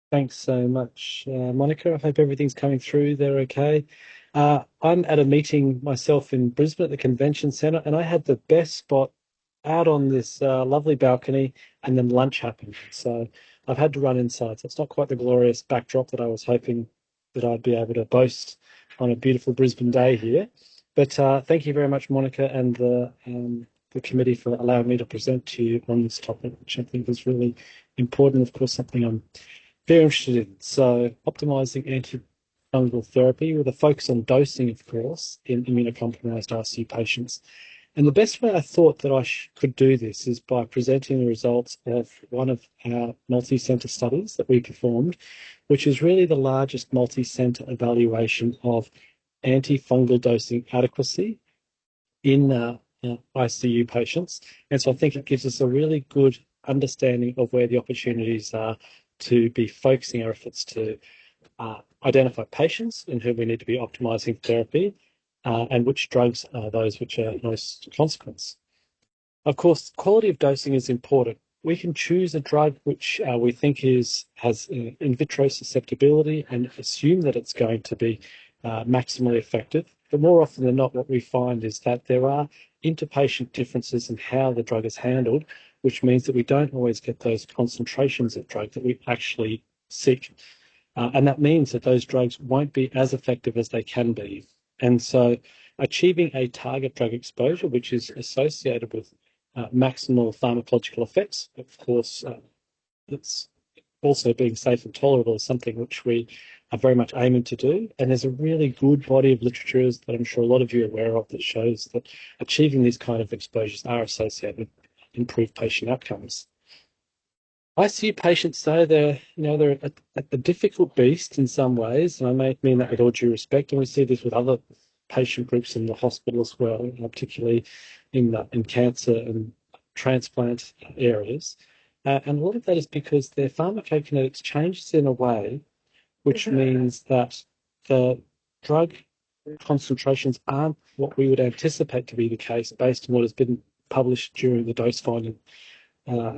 Thanks so much, Monica. I hope everything's coming through there okay. I'm at a meeting myself in Brisbane at the Convention Centre, and I had the best spot out on this lovely balcony, and then lunch happened. So I've had to run inside. So it's not quite the glorious backdrop that I was hoping that I'd be able to boast on a beautiful Brisbane day here. But thank you very much, Monica, and the committee for allowing me to present to you on this topic, which I think is really important. Of course, something I'm very interested in. So, optimizing antifungal therapy with a focus on dosing, of course, in immunocompromised ICU patients. And the best way I thought that could do this is by presenting the results of one of our multi-center studies that we performed, which is really the largest multi-center evaluation of antifungal dosing adequacy in ICU patients. And so I think it gives us a really good understanding of where the opportunities are to be focusing our efforts to identify patients in whom we need to be optimizing therapy and which drugs are those which are most consequence. Of course, quality of dosing is important. We can choose a drug which we think has in vitro susceptibility and assume that it's going to be maximally effective. But more often than not, what we find is that there are interpatient differences in how the drug is handled, which means that we don't always get those concentrations of drug that we actually seek. And that means that those drugs won't be as effective as they can be. And so achieving a target drug exposure, which is associated with maximal pharmacological effects, of course, it's also being safe and tolerable is something which we are very much aiming to do. And there's a really good body of literature that I'm sure a lot of you are aware of that shows that achieving these kind of exposures are associated with improved patient outcomes. ICU patients, though, they're a difficult beast in some ways, and I mean that with all due respect. And we see this with other patient groups in the hospital as well, particularly in cancer and transplant areas. And a lot of that is because their pharmacokinetics changes in a way which means that the drug concentrations aren't what we would anticipate to be the case based on what has been published during the dose finding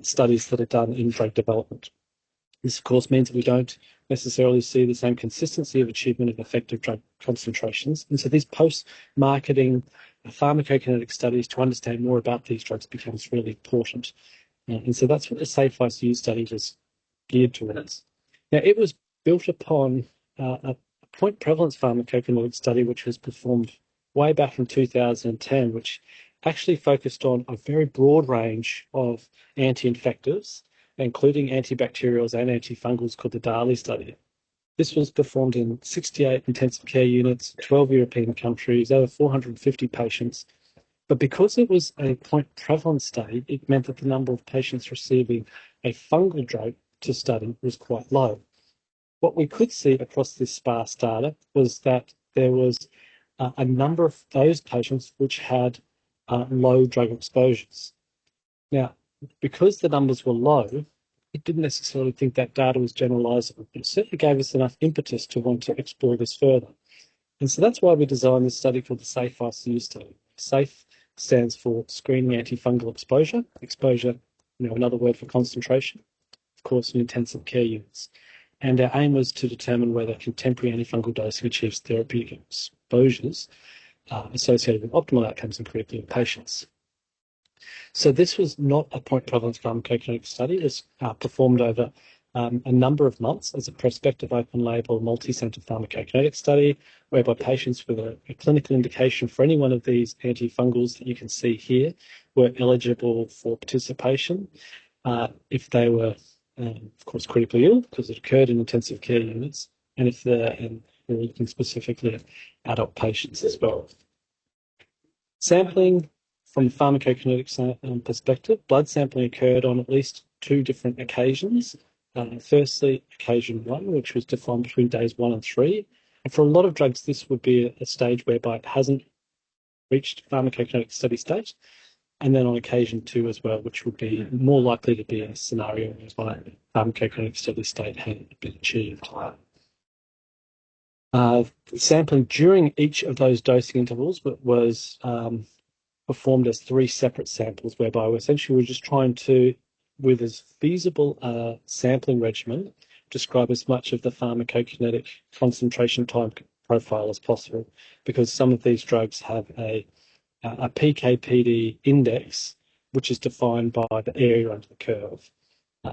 studies that are done in drug development. This, of course, means that we don't necessarily see the same consistency of achievement of effective drug concentrations. And so these post-marketing pharmacokinetic studies to understand more about these drugs becomes really important. And so that's what the SAFE-ICU study was geared towards. Now, it was built upon a point prevalence pharmacokinetic study, which was performed way back in 2010, which actually focused on a very broad range of anti-infectives, including antibacterials and antifungals, called the DALI study. This was performed in 68 intensive care units, 12 European countries, over 450 patients. But because it was a point prevalence study, it meant that the number of patients receiving a fungal drug to study was quite low. What we could see across this sparse data was that there was a number of those patients which had low drug exposures. Now, because the numbers were low, it didn't necessarily think that data was generalizable, but it certainly gave us enough impetus to want to explore this further. And so that's why we designed this study called the SAFE-ICU study. SAFE stands for screening antifungal exposure. Exposure, another word for concentration, of course, in intensive care units. And our aim was to determine whether contemporary antifungal dosing achieves therapeutic exposures associated with optimal outcomes in critically ill patients. So this was not a point prevalence pharmacokinetic study. It was performed over a number of months as a prospective open-label multi-center pharmacokinetic study, whereby patients with a clinical indication for any one of these antifungals that you can see here were eligible for participation if they were, of course, critically ill because it occurred in intensive care units, and if we're looking specifically at adult patients as well. Sampling from a pharmacokinetic perspective, blood sampling occurred on at least two different occasions. Firstly, occasion one, which was defined between days 1 and 3. And for a lot of drugs, this would be a stage whereby it hasn't reached pharmacokinetic steady state. And then on occasion 2 as well, which would be more likely to be a scenario whereby pharmacokinetic steady state had been achieved. Sampling during each of those dosing intervals was performed as 3 separate samples, whereby essentially we're just trying to, with as feasible a sampling regimen, describe as much of the pharmacokinetic concentration time profile as possible, because some of these drugs have a PK/PD index, which is defined by the area under the curve.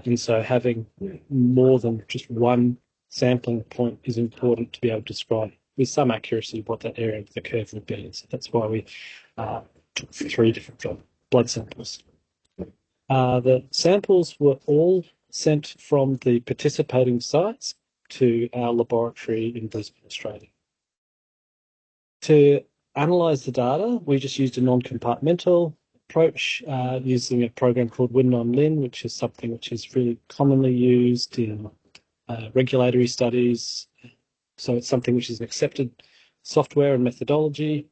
And so having more than just one sampling point is important to be able to describe with some accuracy what that area of the curve would be. So that's why we took 3 different blood samples. The samples were all sent from the participating sites to our laboratory in Brisbane, Australia. To analyse the data, we just used a non-compartmental approach using a program called WinNonLin, which is something which is really commonly used in regulatory studies. So it's something which is an accepted software and methodology.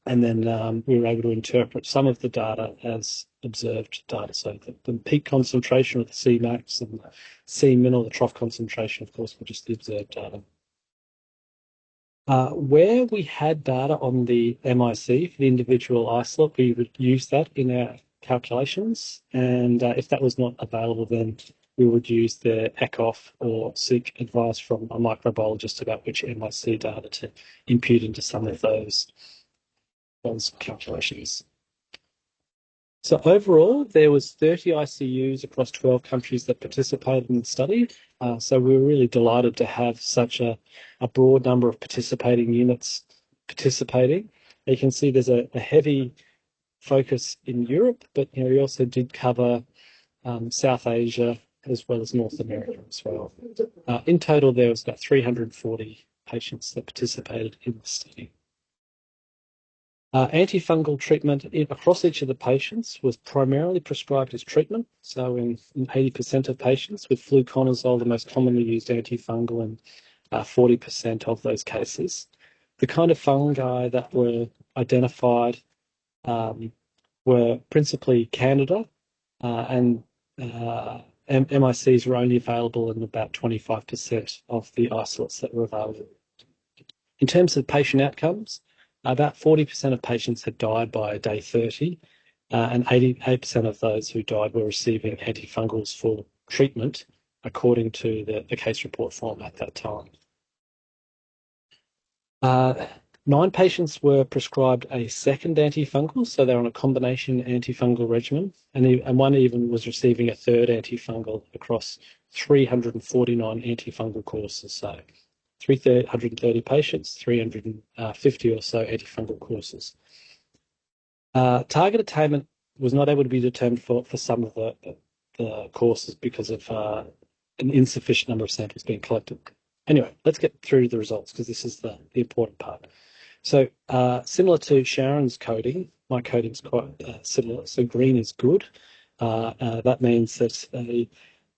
And then we were able to interpret some of the data as observed data. So the peak concentration of the Cmax and the Cmin, or the trough concentration, of course, were just the observed data. Where we had data on the MIC for the individual isolate, we would use that in our calculations. And if that was not available, then we would use the ECOF or seek advice from a microbiologist about which MIC data to impute into some of those calculations. So overall, there was 30 ICUs across 12 countries that participated in the study. So we were really delighted to have such a broad number of participating units participating. You can see there's a heavy focus in Europe, but we also did cover South Asia as well as North America as well. In total, there was about 340 patients that participated in the study. Antifungal treatment across each of the patients was primarily prescribed as treatment. So in 80% of patients, with fluconazole, the most commonly used antifungal in 40% of those cases. The kind of fungi that were identified were principally Candida, and MICs were only available in about 25% of the isolates that were available. In terms of patient outcomes, about 40% of patients had died by day 30, and 88% of those who died were receiving antifungals for treatment, according to the case report form at that time. 9 patients were prescribed a second antifungal, so they're on a combination antifungal regimen, and one even was receiving a third antifungal across 349 antifungal courses. So 330 patients, 350 or so antifungal courses. Target attainment was not able to be determined for some of the courses because of an insufficient number of samples being collected. Anyway, let's get through the results, because this is the important part. So similar to Sharon's coding, my coding is quite similar. So green is good. That means that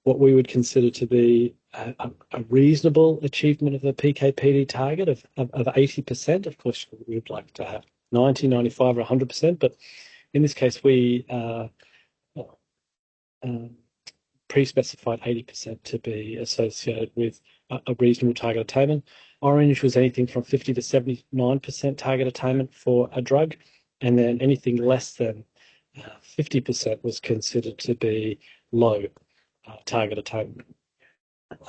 what we would consider to be a reasonable achievement of the PK/PD target of 80%. Of course, we would like to have 90, 95 or 100%, but in this case, we pre-specified 80% to be associated with a reasonable target attainment. Orange was anything from 50 to 79% target attainment for a drug, and then anything less than 50% was considered to be low target attainment.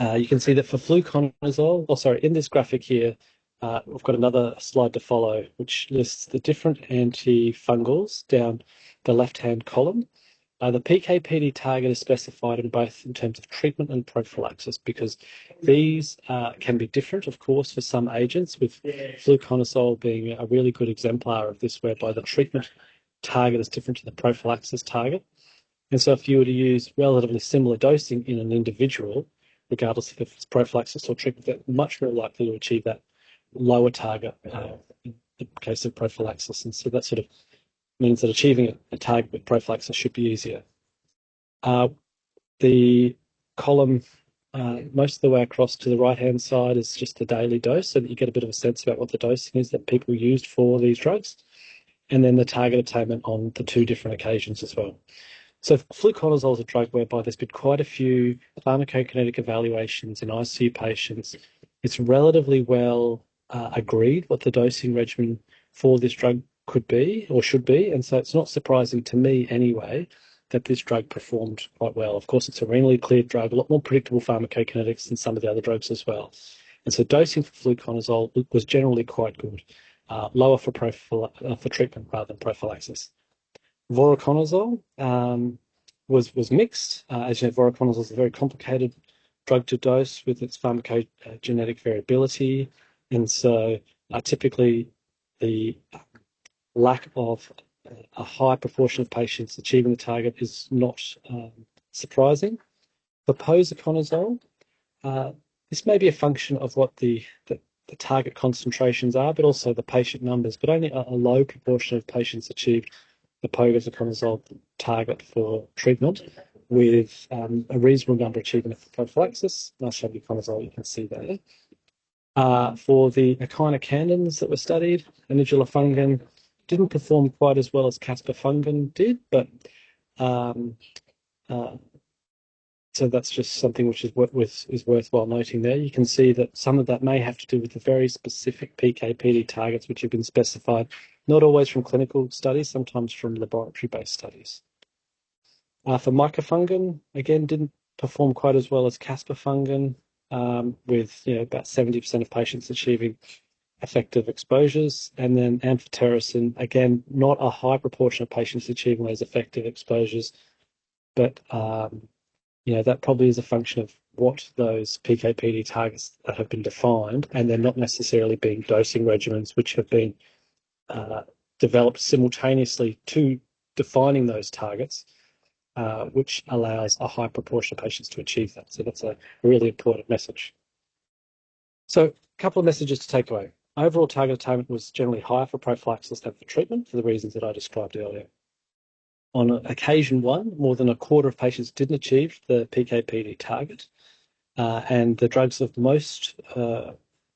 You can see that for fluconazole, in this graphic here, we've got another slide to follow, which lists the different antifungals down the left-hand column. The PK/PD target is specified in both in terms of treatment and prophylaxis, because these can be different, of course, for some agents, with fluconazole being a really good exemplar of this, whereby the treatment target is different to the prophylaxis target. And so if you were to use relatively similar dosing in an individual, regardless if it's prophylaxis or treatment, they're much more likely to achieve that lower target in the case of prophylaxis. And so that sort of means that achieving a target with prophylaxis should be easier. The column most of the way across to the right-hand side is just the daily dose, so that you get a bit of a sense about what the dosing is that people used for these drugs, and then the target attainment on the 2 different occasions as well. So fluconazole is a drug whereby there's been quite a few pharmacokinetic evaluations in ICU patients. It's relatively well agreed what the dosing regimen for this drug could be or should be, and so it's not surprising to me anyway that this drug performed quite well. Of course, it's a renally cleared drug, a lot more predictable pharmacokinetics than some of the other drugs as well. And so dosing for fluconazole was generally quite good, lower for treatment rather than prophylaxis. Voriconazole was mixed. As you know, voriconazole is a very complicated drug to dose with its pharmacogenetic variability. And so typically the lack of a high proportion of patients achieving the target is not surprising. For posaconazole, this may be a function of what the target concentrations are, but also the patient numbers, but only a low proportion of patients achieved the posaconazole target for treatment, with a reasonable number achieving it for prophylaxis. Nice buconazole, you can see there. For the echinocandins that were studied, anidulafungin didn't perform quite as well as caspofungin did, but so that's just something which is worthwhile noting there. You can see that some of that may have to do with the very specific PK/PD targets which have been specified, not always from clinical studies, sometimes from laboratory-based studies. For micafungin, again, didn't perform quite as well as caspofungin, with about 70% of patients achieving effective exposures. And then amphotericin, again, not a high proportion of patients achieving those effective exposures, but that probably is a function of what those PK/PD targets that have been defined, and they're not necessarily being dosing regimens which have been developed simultaneously to defining those targets, which allows a high proportion of patients to achieve that. So that's a really important message. So a couple of messages to take away. Overall target attainment was generally higher for prophylaxis than for treatment for the reasons that I described earlier. On occasion one, more than a quarter of patients didn't achieve the PK/PD target, and the drugs of most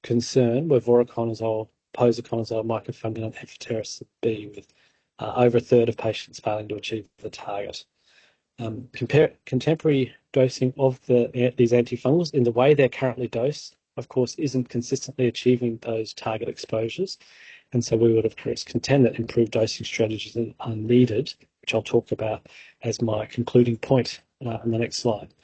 concern were voriconazole, posaconazole, micafungin, and amphotericin B, with over a third of patients failing to achieve the target. Contemporary dosing of these antifungals in the way they're currently dosed, of course, isn't consistently achieving those target exposures. And so we would, of course, contend that improved dosing strategies are needed, which I'll talk about as my concluding point on the next slide.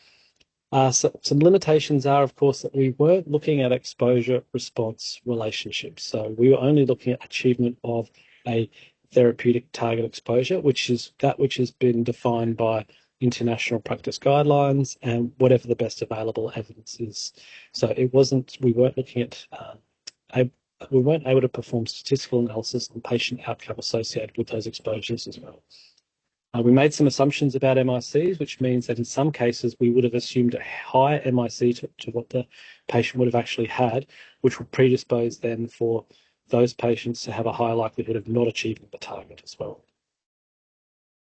So some limitations are, of course, that we weren't looking at exposure-response relationships. So we were only looking at achievement of a therapeutic target exposure, which is that which has been defined by international practice guidelines and whatever the best available evidence is. So we weren't looking at we weren't able to perform statistical analysis on patient outcome associated with those exposures as well. We made some assumptions about MICs, which means that in some cases we would have assumed a higher MIC to what the patient would have actually had, which would predispose then for those patients to have a higher likelihood of not achieving the target as well.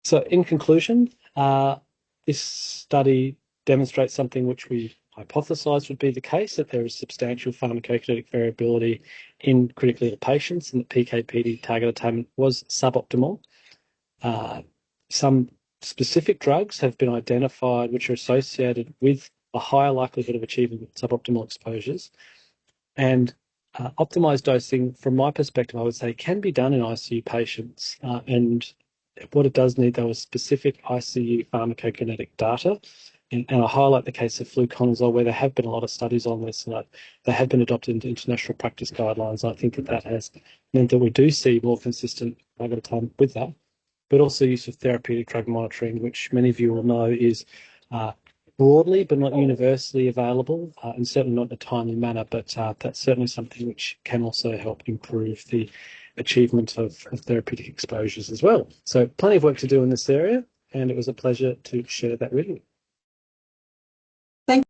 So in conclusion, this study demonstrates something which we hypothesized would be the case, that there is substantial pharmacokinetic variability in critically ill patients and that PK/PD target attainment was suboptimal. Some specific drugs have been identified which are associated with a higher likelihood of achieving suboptimal exposures. And optimized dosing, from my perspective, I would say can be done in ICU patients. And what it does need, though, is specific ICU pharmacokinetic data. And I highlight the case of fluconazole, where there have been a lot of studies on this, and they have been adopted into international practice guidelines. I think that has meant that we do see more consistent target time with that, but also use of therapeutic drug monitoring, which many of you will know is broadly but not universally available, and certainly not in a timely manner, but that's certainly something which can also help improve the achievement of therapeutic exposures as well. So plenty of work to do in this area, and it was a pleasure to share that with you.